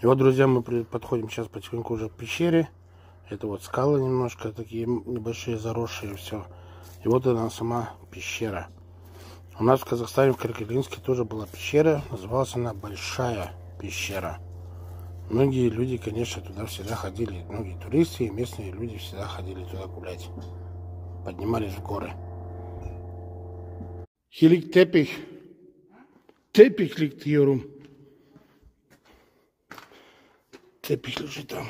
И вот, друзья, мы подходим сейчас потихоньку уже к пещере. Это вот скалы немножко, такие небольшие, заросшие, все. И вот она сама пещера. У нас в Казахстане, в Каракалинске, тоже была пещера. Называлась она Большая пещера. Многие люди, конечно, туда всегда ходили. Многие туристы и местные люди всегда ходили туда гулять. Поднимались в горы. Hier liegt Teppich. Teppich liegt hier rum. Teppich лежит там.